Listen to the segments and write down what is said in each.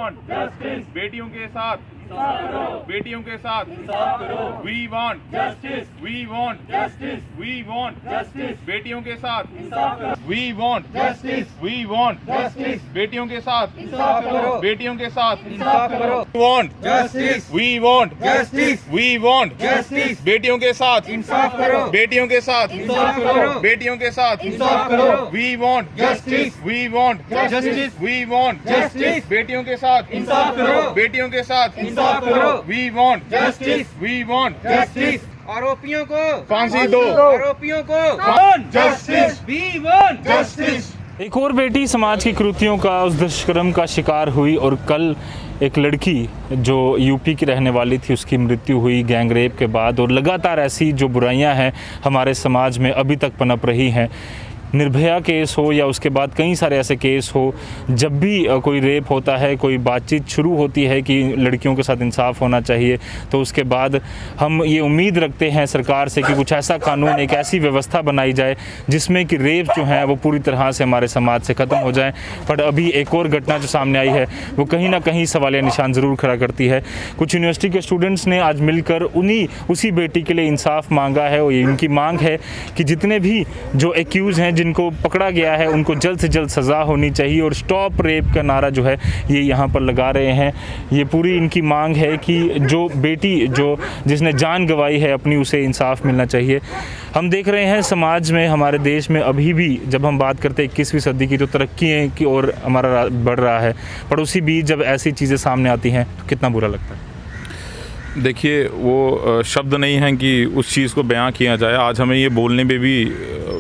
Want justice, बेटियों के साथ बेटियों के साथ we want justice, we want justice, we want justice, बेटियों के साथ we want justice, we want justice, बेटियों के साथ बेटियों के साथ want justice, we want justice, we want justice, बेटियों के साथ बेटियों के साथ बेटियों के साथ we want justice, we want justice, we want justice, बेटियों के साथ बेटियों के साथ we want justice, we want justice, आरोपियों को फांसी दो, आरोपियों को जस्टिस, वी वांट जस्टिस। एक और बेटी समाज की कृतियों का, उस दुष्कर्म का शिकार हुई और कल एक लड़की जो यूपी की रहने वाली थी उसकी मृत्यु हुई गैंग रेप के बाद। और लगातार ऐसी जो बुराइयां हैं हमारे समाज में अभी तक पनप रही हैं। निर्भया केस हो या उसके बाद कई सारे ऐसे केस हो, जब भी कोई रेप होता है, कोई बातचीत शुरू होती है कि लड़कियों के साथ इंसाफ होना चाहिए, तो उसके बाद हम ये उम्मीद रखते हैं सरकार से कि कुछ ऐसा कानून, एक ऐसी व्यवस्था बनाई जाए जिसमें कि रेप जो है वो पूरी तरह से हमारे समाज से ख़त्म हो जाए। पर अभी एक और घटना जो सामने आई है वो कहीं ना कहीं सवालिया निशान ज़रूर खड़ा करती है। कुछ यूनिवर्सिटी के स्टूडेंट्स ने आज मिलकर उसी बेटी के लिए इंसाफ मांगा है और इनकी मांग है कि जितने भी जो एक्यूज़ हैं, जिनको पकड़ा गया है, उनको जल्द से जल्द सज़ा होनी चाहिए। और स्टॉप रेप का नारा जो है ये यहाँ पर लगा रहे हैं। ये पूरी इनकी मांग है कि जो बेटी जिसने जान गंवाई है अपनी, उसे इंसाफ मिलना चाहिए। हम देख रहे हैं समाज में, हमारे देश में अभी भी जब हम बात करते हैं 21वीं सदी की, तो तरक्की की ओर हमारा बढ़ रहा है, पर उसी बीच जब ऐसी चीज़ें सामने आती हैं तो कितना बुरा लगता है। देखिए, वो शब्द नहीं हैं कि उस चीज़ को बयां किया जाए। आज हमें ये बोलने में भी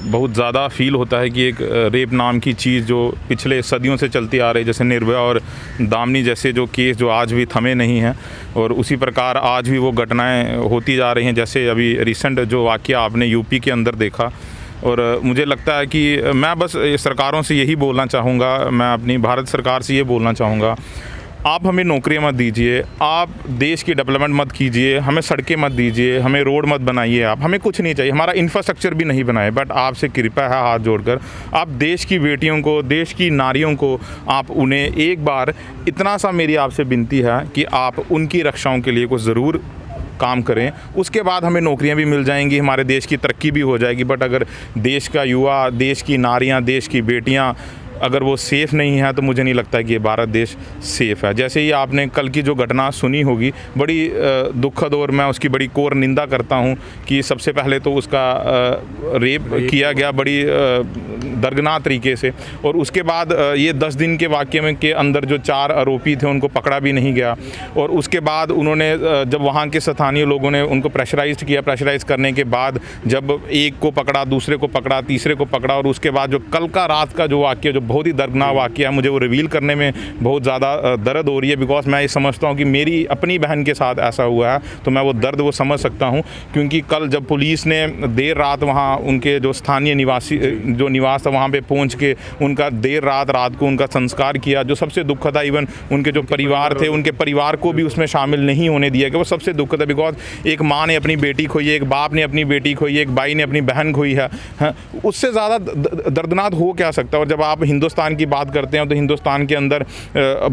बहुत ज़्यादा फील होता है कि एक रेप नाम की चीज़ जो पिछले सदियों से चलती आ रही है, जैसे निर्भया और दामिनी जैसे जो केस जो आज भी थमे नहीं हैं, और उसी प्रकार आज भी वो घटनाएं होती जा रही हैं। जैसे अभी रिसेंट जो वाक़या आपने यूपी के अंदर देखा, और मुझे लगता है कि मैं बस सरकारों से यही बोलना चाहूँगा, मैं अपनी भारत सरकार से ये बोलना चाहूँगा, आप हमें नौकरियां मत दीजिए, आप देश की डेवलपमेंट मत कीजिए, हमें सड़कें मत दीजिए, हमें रोड मत बनाइए, आप हमें कुछ नहीं चाहिए, हमारा इंफ्रास्ट्रक्चर भी नहीं बनाए, बट आपसे कृपा है हाथ जोड़कर आप देश की बेटियों को, देश की नारियों को, आप उन्हें एक बार, इतना सा मेरी आपसे विनती है कि आप उनकी रक्षाओं के लिए कुछ ज़रूर काम करें। उसके बाद हमें नौकरियां भी मिल जाएंगी, हमारे देश की तरक्की भी हो जाएगी। बट अगर देश का युवा, देश की नारियां, देश की बेटियां अगर वो सेफ़ नहीं है तो मुझे नहीं लगता कि ये भारत देश सेफ़ है। जैसे ही आपने कल की जो घटना सुनी होगी, बड़ी दुखद, और मैं उसकी बड़ी कोर निंदा करता हूँ कि सबसे पहले तो उसका रेप किया गया बड़ी दर्दनाक तरीके से, और उसके बाद ये 10 दिन के वाक़ये में के अंदर जो 4 आरोपी थे उनको पकड़ा भी नहीं गया। और उसके बाद उन्होंने जब वहाँ के स्थानीय लोगों ने उनको प्रेशराइज़ किया, प्रेशराइज़ करने के बाद जब एक को पकड़ा, दूसरे को पकड़ा, तीसरे को पकड़ा, और उसके बाद जो कल का रात का जो वाक़या, जो बहुत ही दर्दनाक वाक़या है, मुझे वो रिवील करने में बहुत ज़्यादा दर्द हो रही है, बिकॉज मैं ये समझता हूँ कि मेरी अपनी बहन के साथ ऐसा हुआ है, तो मैं वो दर्द वो समझ सकता हूँ। क्योंकि कल जब पुलिस ने देर रात वहाँ उनके जो स्थानीय निवासी जो निवास था वहाँ पे पहुँच के उनका देर रात को उनका संस्कार किया, जो सबसे दुखद था। इवन उनके जो परिवार थे, उनके परिवार को भी उसमें शामिल नहीं होने दिया गया, वो सबसे दुखद है। बिकॉज एक माँ ने अपनी बेटी खोई है, एक बाप ने अपनी बेटी खोई है, एक भाई ने अपनी बहन खोई है, उससे ज़्यादा दर्दनाक हो क्या सकता है। और जब आप हिंदुस्तान की बात करते हैं तो हिंदुस्तान के अंदर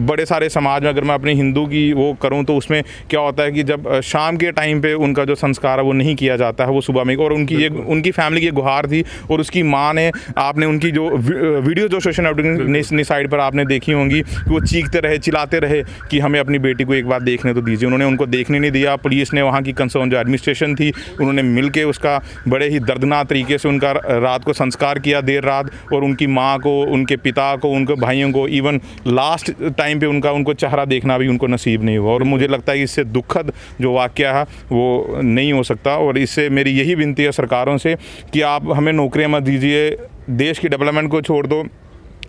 बड़े सारे समाज में, अगर मैं अपने हिंदू की वो करूं तो उसमें क्या होता है कि जब शाम के टाइम पे उनका जो संस्कार है वो नहीं किया जाता है, वो सुबह में। और उनकी फैमिली की गुहार थी, और उसकी माँ ने, आपने उनकी जो वीडियो जो सोशल नेटवर्किंग साइट पर आपने देखी होंगी, वो चीखते रहे, चिल्लाते रहे कि हमें अपनी बेटी को एक बार देखने तो दीजिए। उन्होंने उनको देखने नहीं दिया। पुलिस ने, वहाँ की कंसर्न जो एडमिनिस्ट्रेशन थी, उन्होंने मिल के उसका बड़े ही दर्दनाक तरीके से उनका रात को संस्कार किया, देर रात, और उनकी माँ को, उनके पिता को, उनके भाइयों को, इवन लास्ट टाइम पे उनको चेहरा देखना भी उनको नसीब नहीं हुआ। और मुझे लगता है कि इससे दुखद जो वाक़या है वो नहीं हो सकता। और इससे मेरी यही विनती है सरकारों से कि आप हमें नौकरियां मत दीजिए, देश की डेवलपमेंट को छोड़ दो।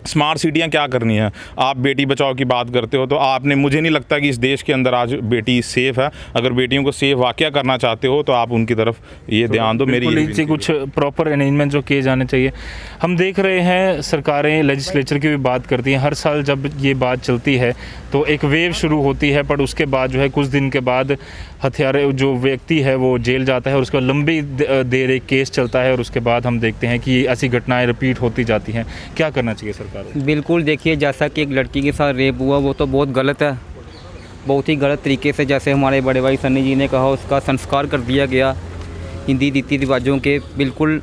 स्मार्ट सिटियाँ क्या करनी है? आप बेटी बचाओ की बात करते हो, तो आपने, मुझे नहीं लगता कि इस देश के अंदर आज बेटी सेफ़ है। अगर बेटियों को सेफ वाक़या करना चाहते हो तो आप उनकी तरफ ये ध्यान दो। मेरी कुछ प्रॉपर अरेंजमेंट जो किए जाने चाहिए। हम देख रहे हैं सरकारें लेजिस्लेचर की भी बात करती हैं। हर साल जब ये बात चलती है तो एक वेव शुरू होती है, पर उसके बाद जो है कुछ दिन के बाद हथियारे जो व्यक्ति है वो जेल जाता है, और उसके बाद लंबी देर एक केस चलता है, और उसके बाद हम देखते हैं कि ऐसी घटनाएँ रिपीट होती जाती हैं। क्या करना चाहिए सर? सरकार? बिल्कुल, देखिए जैसा कि एक लड़की के साथ रेप हुआ वो तो बहुत गलत है, बहुत ही गलत तरीके से, जैसे हमारे बड़े भाई सन्नी जी ने कहा उसका संस्कार कर दिया गया हिंदी रीति रिवाजों के बिल्कुल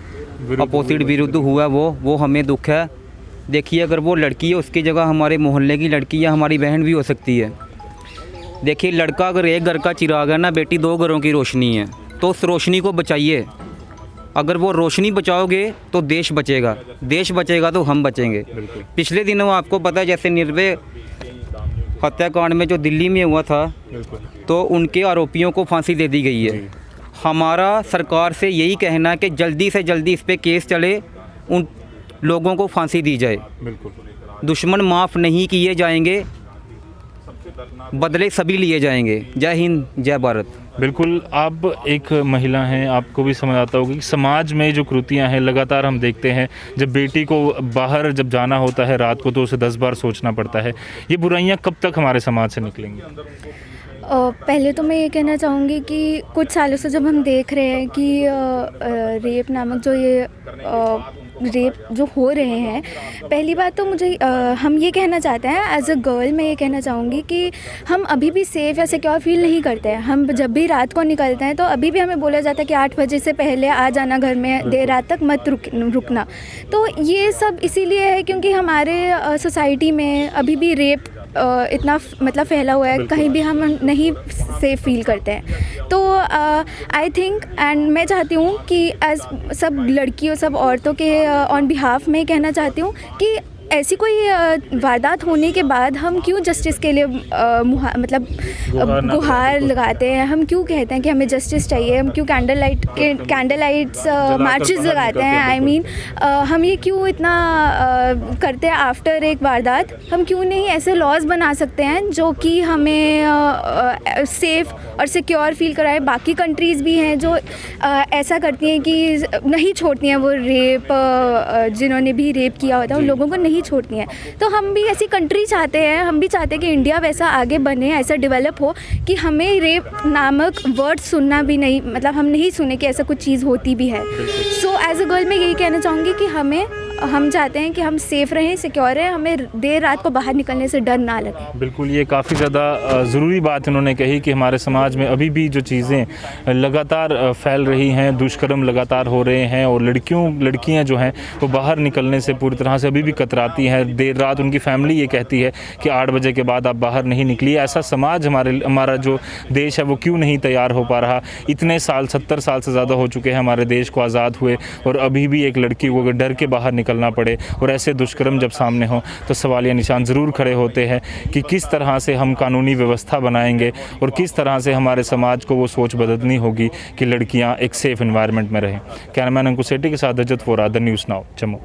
अपोजिट विरुद्ध हुआ वो हमें दुख है। देखिए अगर वो लड़की है उसकी जगह हमारे मोहल्ले की लड़की या हमारी बहन भी हो सकती है। देखिए लड़का अगर एक घर का चिराग है ना, बेटी 2 घरों की रोशनी है, तो उस रोशनी को बचाइए। अगर वो रोशनी बचाओगे तो देश बचेगा, देश बचेगा तो हम बचेंगे। पिछले दिनों आपको पता है जैसे निर्भया हत्याकांड में जो दिल्ली में हुआ था, तो उनके आरोपियों को फांसी दे दी गई है। हमारा सरकार से यही कहना है कि जल्दी से जल्दी इस पे केस चले, उन लोगों को फांसी दी जाए। दुश्मन माफ़ नहीं किए जाएंगे, बदले सभी लिए जाएंगे। जय हिंद, जय भारत। बिल्कुल, आप एक महिला हैं, आपको भी समझ आता होगा कि समाज में जो कृतियां हैं लगातार हम देखते हैं। जब बेटी को बाहर जब जाना होता है रात को तो उसे 10 बार सोचना पड़ता है। ये बुराइयां कब तक हमारे समाज से निकलेंगी? पहले तो मैं ये कहना चाहूँगी कि कुछ सालों से जब हम देख रहे हैं कि रेप नामक जो ये रेप जो हो रहे हैं, पहली बात तो मुझे हम ये कहना चाहते हैं एज अ गर्ल, मैं ये कहना चाहूँगी कि हम अभी भी सेफ़ या सिक्योर फील नहीं करते हैं। हम जब भी रात को निकलते हैं तो अभी भी हमें बोला जाता है कि 8 बजे से पहले आ जाना घर में, देर रात तक मत रुकना। तो ये सब इसीलिए है क्योंकि हमारे सोसाइटी में अभी भी रेप इतना मतलब फैला हुआ है, कहीं भी हम नहीं सेफ फील करते हैं। तो आई थिंक एंड मैं चाहती हूँ कि एज सब लड़कियों सब औरतों के ऑन बिहाफ में कहना चाहती हूँ कि ऐसी कोई वारदात होने के बाद हम क्यों जस्टिस के लिए मतलब गुहार लगाते हैं, हम क्यों कहते हैं कि हमें जस्टिस चाहिए, हम क्यों कैंडल लाइट्स मार्चेस लगाते हैं। आई मीन हम ये क्यों इतना करते हैं आफ्टर एक वारदात? हम क्यों नहीं ऐसे लॉज बना सकते हैं जो कि हमें सेफ़ और सिक्योर फील कराए? बाकी कंट्रीज़ भी हैं जो ऐसा करती हैं कि नहीं छोड़ती हैं वो रेप, जिन्होंने भी रेप किया होता है उन लोगों को नहीं छोड़ती हैं। तो हम भी ऐसी कंट्री चाहते हैं, हम भी चाहते हैं कि इंडिया वैसा आगे बने, ऐसा डेवलप हो कि हमें रेप नामक वर्ड सुनना भी नहीं, मतलब हम नहीं सुने कि ऐसा कुछ चीज़ होती भी है। सो एज अ गर्ल मैं यही कहना चाहूँगी कि हम चाहते हैं कि हम सेफ़ रहें, सिक्योर रहें, हमें देर रात को बाहर निकलने से डर ना लगे। बिल्कुल, ये काफ़ी ज़्यादा ज़रूरी बात इन्होंने कही कि हमारे समाज में अभी भी जो चीज़ें लगातार फैल रही हैं, दुष्कर्म लगातार हो रहे हैं और लड़कियां जो हैं वो बाहर निकलने से पूरी तरह से अभी भी कतराती हैं। देर रात उनकी फैमिली ये कहती है कि 8 बजे के बाद आप बाहर नहीं निकलिए। ऐसा समाज हमारा जो देश है वो क्यों नहीं तैयार हो पा रहा? इतने साल, 70 साल से ज़्यादा हो चुके हैं हमारे देश को आज़ाद हुए और अभी भी एक लड़की को डर के बाहर निकलना पड़े और ऐसे दुष्कर्म जब सामने हो तो सवालिया निशान ज़रूर खड़े होते हैं कि किस तरह से हम कानूनी व्यवस्था बनाएंगे और किस तरह से हमारे समाज को वो सोच बदलनी होगी कि लड़कियां एक सेफ़ एनवायरनमेंट में रहें। कैमरामैन अंकुश सेठी के साथ अजत फोरा, द न्यूज़ नाउ, जम्मू।